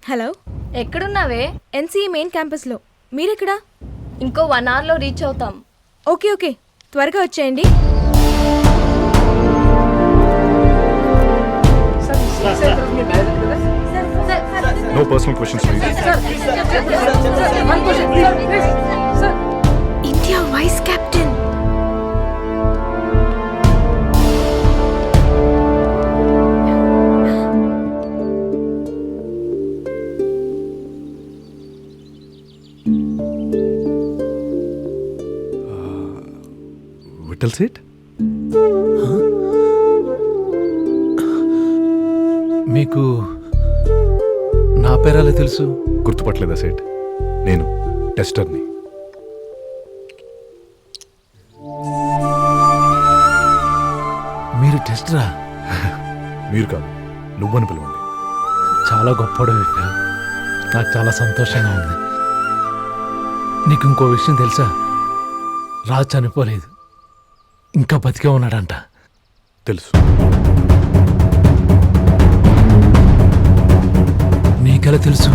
Hello, ఎక్కడున్నావే? ఎన్సీఈ main క్యాంపస్లో. మీరెక్కడా? ఇంకో 1 అవర్లో రీచ్ అవుతాం. ఓకే ఓకే, త్వరగా వచ్చేయండి. No personal questions, please. India vice captain. Vithal Seth, మీకు నా పేరాలే తెలుసు? గుర్తుపట్టలేదా సేట్? నేను టెస్టర్ని. మీరు టెస్టరా? మీరు కాదు, నువ్వని పిలవండి. చాలా గొప్పడు. నాకు చాలా సంతోషంగా ఉంది. నీకు ఇంకో విషయం తెలుసా? రాజు చనిపోలేదు, ఇంకా బతికే ఉన్నాడంట. తెలుసు. నీకెలా తెలుసు?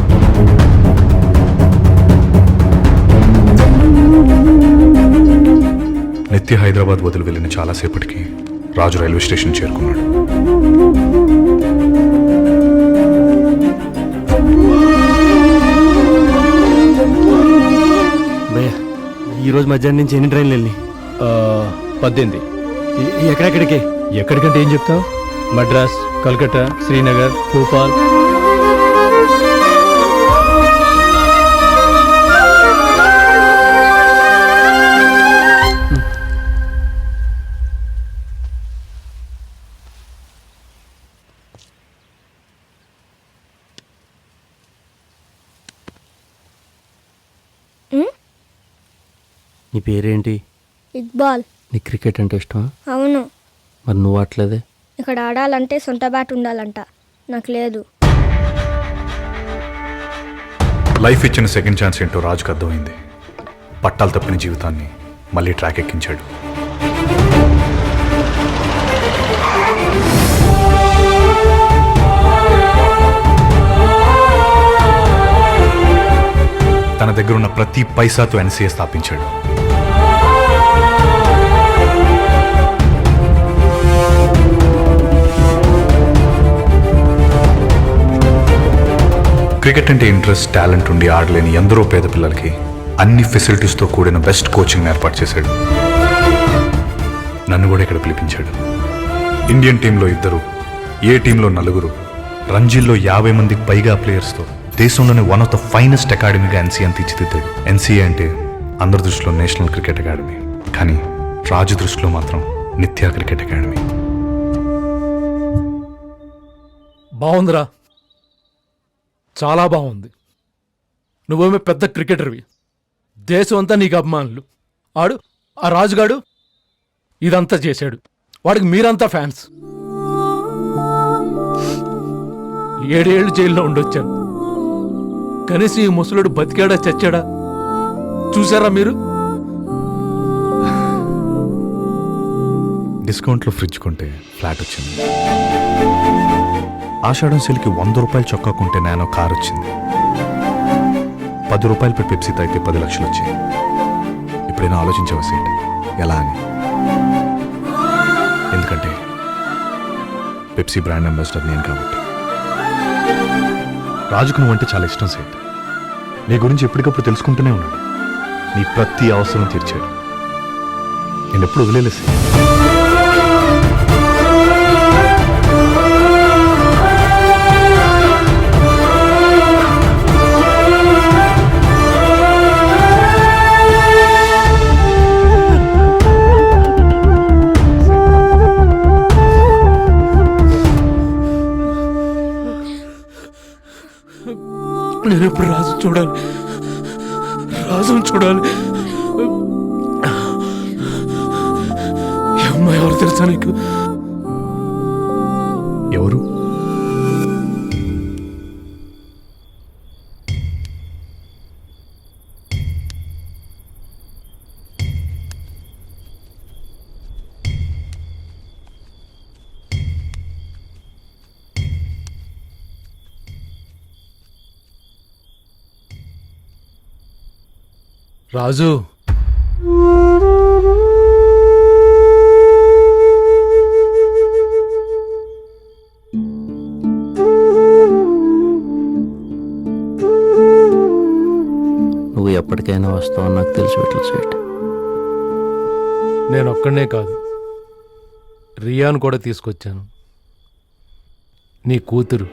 నిత్య హైదరాబాద్ వదిలి వెళ్ళిన చాలాసేపటికి రాజు రైల్వే స్టేషన్ చేరుకున్నాడు. ఈరోజు మధ్యాహ్నం నుంచి ఎన్ని ట్రైన్లు వెళ్ళి? 18. ఎక్కడెక్కడికి? ఎక్కడికంటే ఏం చెప్తావు? మద్రాస్, కలకత్తా, శ్రీనగర్, భోపాల్. నీ పేరేంటి? ఇక్బాల్. నీ క్రికెట్ అంటే ఇష్టమా? అవును. మరి నువ్వు ఆడలేదే? ఇక్కడ ఆడాలంటే సొంత బ్యాట్ ఉండాలంట, నాకు లేదు. లైఫ్ ఇచ్చిన సెకండ్ ఛాన్స్ ఏంటో రాజుకు అర్థమైంది. పట్టాలు తప్పిన జీవితాన్ని మళ్ళీ ట్రాక్ ఎక్కించాడు. తన దగ్గరున్న ప్రతి పైసాతో ఎన్సీఏ స్థాపించాడు. క్రికెట్ అంటే ఇంట్రెస్ట్, టాలెంట్ ఉండి ఆడలేని ఎందరో పేద పిల్లలకి అన్ని ఫెసిలిటీస్తో కూడిన బెస్ట్ కోచింగ్ ఏర్పాటు చేశాడు. నన్ను కూడా ఇక్కడ పిలిపించాడు. ఇండియన్ టీంలో 2, ఏ టీంలో 4, రంజీల్లో 50 మందికి పైగా ప్లేయర్స్తో దేశంలోనే వన్ ఆఫ్ ద ఫైనెస్ట్ అకాడమీగా ఎన్సీఏని తీర్చిదిద్దాడు. ఎన్సీఏ అంటే అందరి దృష్టిలో నేషనల్ క్రికెట్ అకాడమీ, కానీ రాజు దృష్టిలో మాత్రం నిత్య క్రికెట్ అకాడమీ. బాగుందిరా, చాలా బాగుంది. నువ్వేమో పెద్ద క్రికెటర్వి, దేశం అంతా నీకు అభిమానులు. ఆ రాజుగాడు ఇదంతా చేశాడు, వాడికి మీరంతా ఫ్యాన్స్. 7 ఏళ్ళు జైల్లో ఉండొచ్చాను, కనీసం ఈ ముసలుడు బతికాడా చచ్చాడా చూసారా మీరు? డిస్కౌంట్లో ఫ్రిడ్జ్ కొంటే ఫ్లాట్ వచ్చింది. ఆషాఢం సెల్కి 100 రూపాయలు చొక్కా కొంటే నానో కార్ వచ్చింది. 10 రూపాయలు పెట్టి పెప్సీ తాగితే 10 లక్షలు వచ్చాయి. ఇప్పుడైనా ఆలోచించావా సేట్, ఎలా అని? ఎందుకంటే పెప్సీ బ్రాండ్ అంబాసిడర్ నేను కాబట్టి. రాజుకు నువ్వంటే చాలా ఇష్టం సేట్. నీ గురించి ఎప్పటికప్పుడు తెలుసుకుంటూనే ఉన్నాడు. నీ ప్రతి అవసరం తీర్చాడు. నేను ఎప్పుడు వదిలేదు సేట్. నేను ఎప్పుడు రాజుని చూడాలి. ఈ అమ్మాయి ఎవరు తెలుసా నీకు? ఎవరు? రాజు నువ్వు ఎప్పటికైనా వస్తావని నాకు తెలిసి పెట్టలు సేట్. నేను ఒక్కడనే కాదు, రియాను కూడా తీసుకొచ్చాను. నీ కూతురు